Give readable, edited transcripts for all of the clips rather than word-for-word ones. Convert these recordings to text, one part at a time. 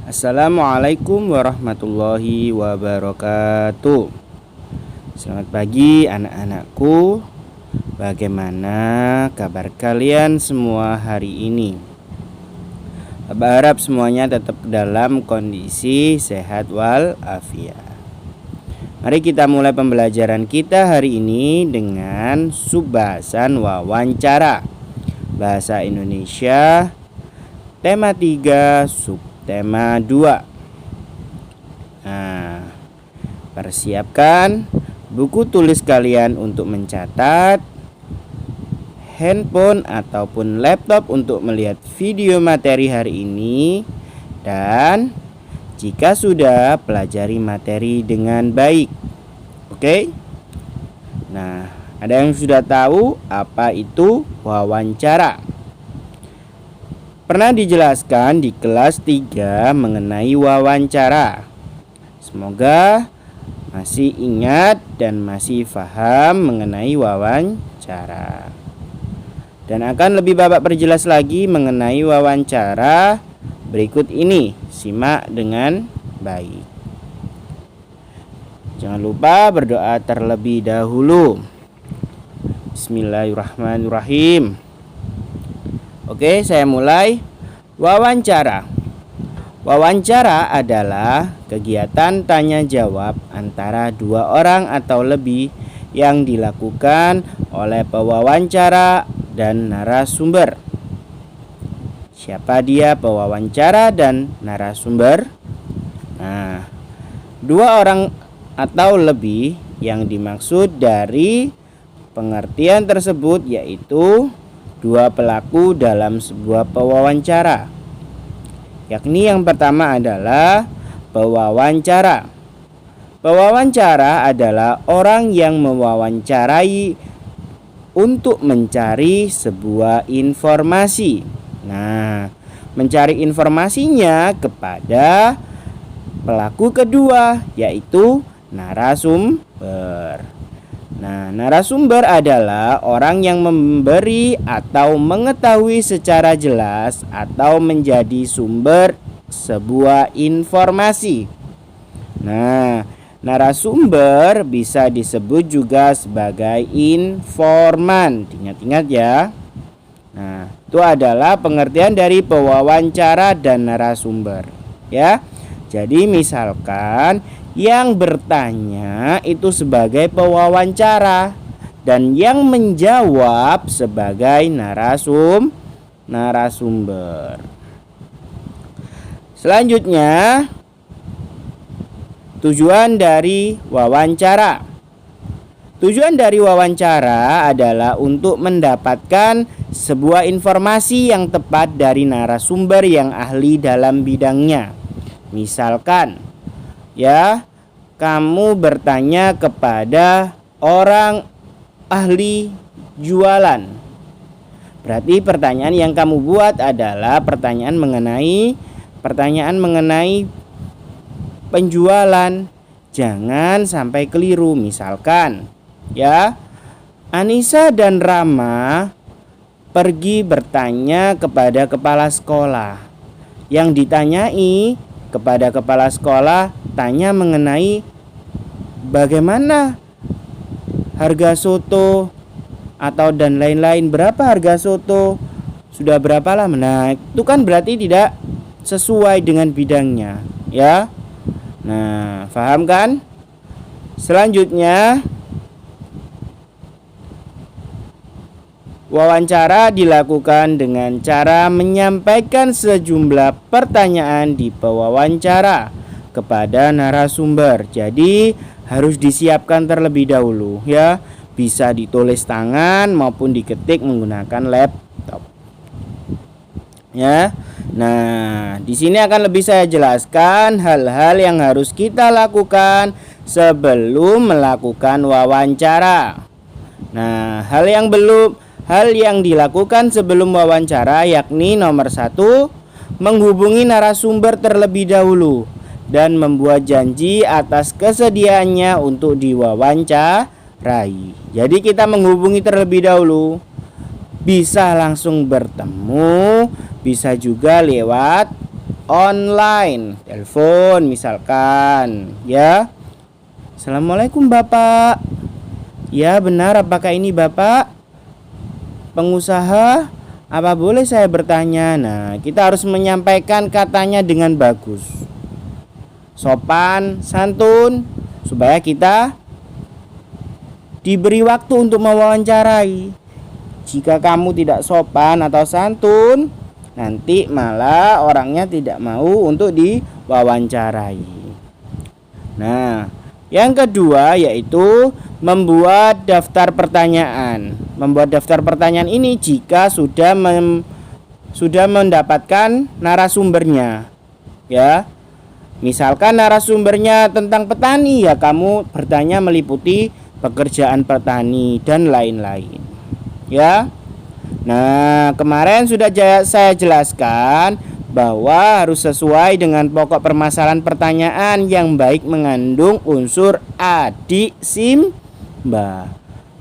Assalamualaikum warahmatullahi wabarakatuh. Selamat pagi anak-anakku. Bagaimana kabar kalian semua hari ini? Berharap semuanya tetap dalam kondisi sehat walafiat. Mari kita mulai pembelajaran kita hari ini dengan subbahasan wawancara Bahasa Indonesia tema 3 subtema 2. Nah, persiapkan buku tulis kalian untuk mencatat, handphone ataupun laptop untuk melihat video materi hari ini, dan jika sudah, pelajari materi dengan baik. Oke? Nah, ada yang sudah tahu apa itu wawancara? Pernah dijelaskan di kelas 3 mengenai wawancara. Semoga masih ingat dan masih paham mengenai wawancara. Dan akan lebih Bapak perjelas lagi mengenai wawancara berikut ini. Simak dengan baik. Jangan lupa berdoa terlebih dahulu. Bismillahirrahmanirrahim. Oke, saya mulai. Wawancara. Wawancara adalah kegiatan tanya jawab antara dua orang atau lebih yang dilakukan oleh pewawancara dan narasumber. Siapa dia pewawancara dan narasumber? Nah, dua orang atau lebih yang dimaksud dari pengertian tersebut yaitu dua pelaku dalam sebuah pewawancara. Yakni yang pertama adalah pewawancara. Pewawancara adalah orang yang mewawancarai untuk mencari sebuah informasi. Nah, mencari informasinya kepada pelaku kedua yaitu narasumber. Nah, narasumber adalah orang yang memberi atau mengetahui secara jelas atau menjadi sumber sebuah informasi. Nah, narasumber bisa disebut juga sebagai informan. Ingat-ingat ya. Nah, itu adalah pengertian dari pewawancara dan narasumber, ya. Jadi misalkan yang bertanya itu sebagai pewawancara dan yang menjawab sebagai narasumber. Selanjutnya, tujuan dari wawancara. Tujuan dari wawancara adalah untuk mendapatkan sebuah informasi yang tepat dari narasumber yang ahli dalam bidangnya. Misalkan, ya, kamu bertanya kepada orang ahli jualan. Berarti pertanyaan yang kamu buat adalah pertanyaan mengenai penjualan. Jangan sampai keliru. Misalkan, ya, Anissa dan Rama pergi bertanya kepada kepala sekolah. Yang ditanyai kepada kepala sekolah tanya mengenai bagaimana harga soto atau dan lain-lain, berapa harga soto, sudah berapa lama. Nah, itu kan berarti tidak sesuai dengan bidangnya, ya. Nah, paham kan? Selanjutnya, wawancara dilakukan dengan cara menyampaikan sejumlah pertanyaan di pewawancara kepada narasumber. Jadi harus disiapkan terlebih dahulu, ya. Bisa ditulis tangan maupun diketik menggunakan laptop. Ya. Nah, di sini akan lebih saya jelaskan hal-hal yang harus kita lakukan sebelum melakukan wawancara. Nah, hal yang dilakukan sebelum wawancara yakni nomor 1, menghubungi narasumber terlebih dahulu dan membuat janji atas kesediaannya untuk diwawancarai. Jadi kita menghubungi terlebih dahulu. Bisa langsung bertemu, bisa juga lewat online, telepon misalkan, ya. Assalamualaikum Bapak. Ya benar, apakah ini Bapak pengusaha? Apa boleh saya bertanya? Nah, kita harus menyampaikan katanya dengan bagus, sopan, santun, supaya kita diberi waktu untuk mewawancarai. Jika kamu tidak sopan atau santun, nanti malah orangnya tidak mau untuk diwawancarai. Nah, yang kedua yaitu membuat daftar pertanyaan. Membuat daftar pertanyaan ini jika sudah mendapatkan narasumbernya, ya. Misalkan narasumbernya tentang petani, ya kamu bertanya meliputi pekerjaan petani dan lain-lain, ya. Nah, kemarin sudah saya jelaskan bahwa harus sesuai dengan pokok permasalahan pertanyaan yang baik mengandung unsur adik simba.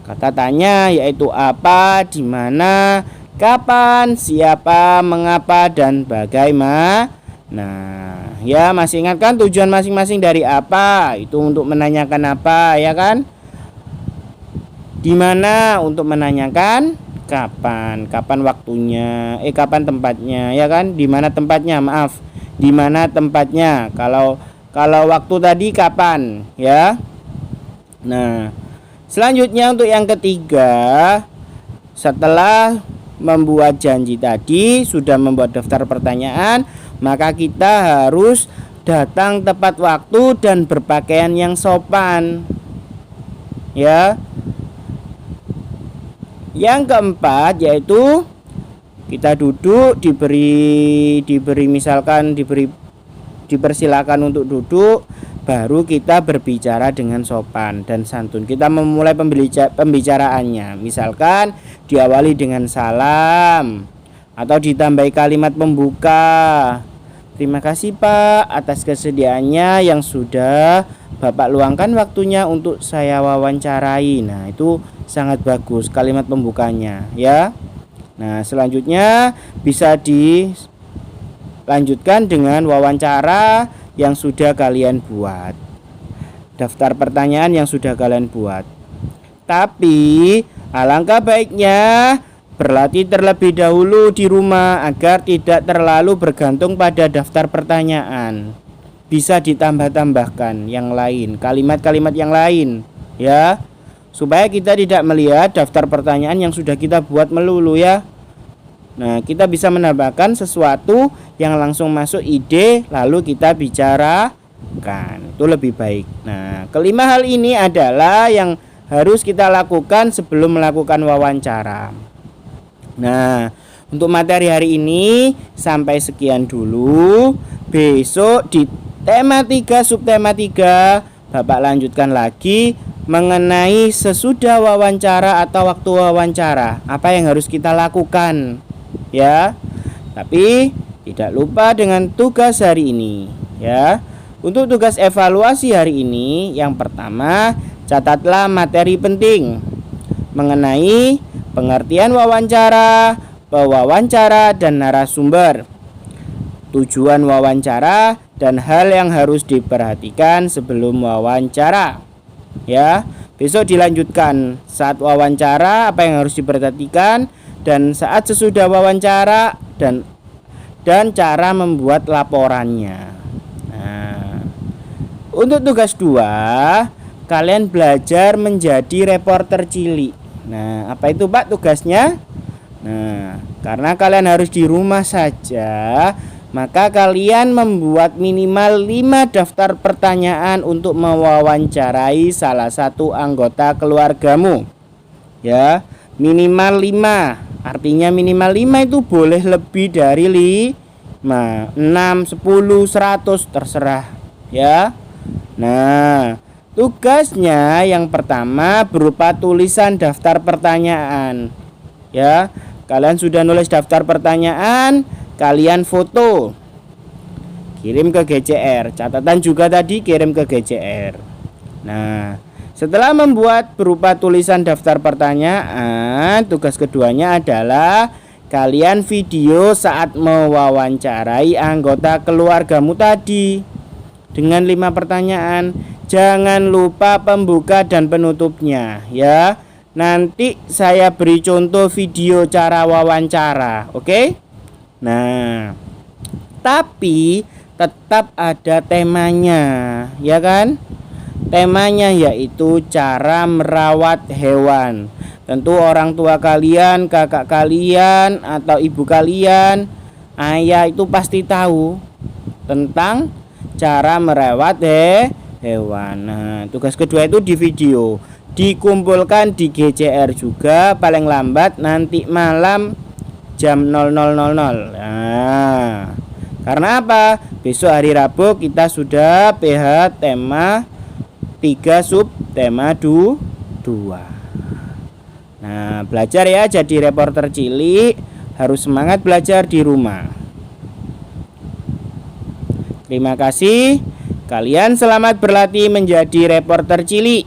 Kata tanya yaitu apa, di mana, kapan, siapa, mengapa, dan bagaimana. Nah, ya masih ingat kan tujuan masing-masing dari apa? Itu untuk menanyakan apa, ya kan? Di mana untuk menanyakan kapan, kapan waktunya, kapan tempatnya, ya kan? Di mana tempatnya? Maaf, di mana tempatnya? Kalau waktu tadi kapan, ya? Nah, selanjutnya untuk yang ketiga, setelah membuat janji tadi, sudah membuat daftar pertanyaan, maka kita harus datang tepat waktu dan berpakaian yang sopan, ya. Yang keempat yaitu kita duduk, dipersilakan untuk duduk, baru kita berbicara dengan sopan dan santun. Kita memulai pembicaraannya, misalkan diawali dengan salam atau ditambahi kalimat pembuka. Terima kasih Pak atas kesediaannya yang sudah Bapak luangkan waktunya untuk saya wawancarai. Nah, itu sangat bagus kalimat pembukanya, ya. Nah, selanjutnya bisa dilanjutkan dengan wawancara yang sudah kalian buat, daftar pertanyaan yang sudah kalian buat. Tapi alangkah baiknya berlatih terlebih dahulu di rumah agar tidak terlalu bergantung pada daftar pertanyaan. Bisa ditambah-tambahkan yang lain, kalimat-kalimat yang lain, ya, supaya kita tidak melihat daftar pertanyaan yang sudah kita buat melulu, ya. Nah, kita bisa menambahkan sesuatu yang langsung masuk ide lalu kita bicarakan. Itu lebih baik. Nah, kelima hal ini adalah yang harus kita lakukan sebelum melakukan wawancara. Nah, untuk materi hari ini sampai sekian dulu. Besok di tema 3 subtema 3 Bapak lanjutkan lagi mengenai sesudah wawancara atau waktu wawancara, apa yang harus kita lakukan, ya. Tapi tidak lupa dengan tugas hari ini, ya. Untuk tugas evaluasi hari ini, yang pertama, catatlah materi penting mengenai pengertian wawancara, pewawancara, dan narasumber, tujuan wawancara, dan hal yang harus diperhatikan sebelum wawancara, ya. Besok dilanjutkan saat wawancara apa yang harus diperhatikan, dan saat sesudah wawancara, dan cara membuat laporannya. Nah, untuk tugas 2, kalian belajar menjadi reporter cilik. Nah, apa itu Pak tugasnya? Nah, karena kalian harus di rumah saja, maka kalian membuat minimal 5 daftar pertanyaan untuk mewawancarai salah satu anggota keluargamu, ya. Minimal 5, artinya minimal 5 itu boleh lebih dari 5, 6, 10, 100 terserah, ya. Nah, tugasnya yang pertama berupa tulisan daftar pertanyaan, ya. Kalian sudah nulis daftar pertanyaan, kalian foto, kirim ke GCR. Catatan juga tadi kirim ke GCR. Nah, setelah membuat berupa tulisan daftar pertanyaan, tugas keduanya adalah kalian video saat mewawancarai anggota keluargamu tadi dengan 5 pertanyaan. Jangan lupa pembuka dan penutupnya ya. Nanti saya beri contoh video cara wawancara, oke? Nah, tapi tetap ada temanya, ya kan? Temanya yaitu cara merawat hewan. Tentu orang tua kalian, kakak kalian, atau ibu kalian, ayah itu pasti tahu tentang cara merawat hewan. Nah, tugas kedua itu di video, dikumpulkan di GCR juga paling lambat nanti malam jam 00.00. Nah, karena apa? Besok hari Rabu kita sudah PH tema 3 sub tema 2. Nah, belajar ya jadi reporter cilik, harus semangat belajar di rumah. Terima kasih. Kalian selamat berlatih menjadi reporter cilik.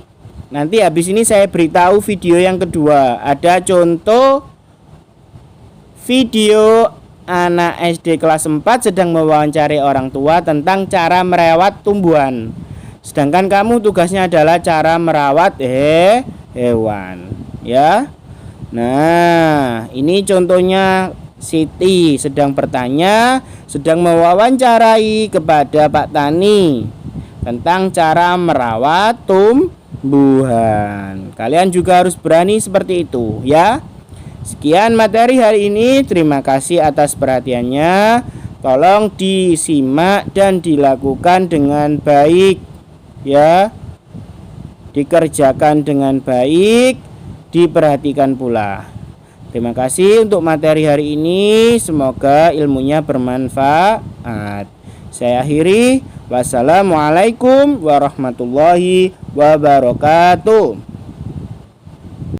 Nanti habis ini saya beritahu video yang kedua. Ada contoh video anak SD kelas 4 sedang mewawancari orang tua tentang cara merawat tumbuhan. Sedangkan kamu tugasnya adalah cara merawat hewan, ya. Nah, ini contohnya Siti sedang bertanya, sedang mewawancarai kepada Pak Tani tentang cara merawat tumbuhan. Kalian juga harus berani seperti itu ya. Sekian materi hari ini. Terima kasih atas perhatiannya. Tolong disimak dan dilakukan dengan baik ya. Dikerjakan dengan baik, diperhatikan pula. Terima kasih untuk materi hari ini. Semoga ilmunya bermanfaat. Saya akhiri. Wassalamualaikum warahmatullahi wabarakatuh.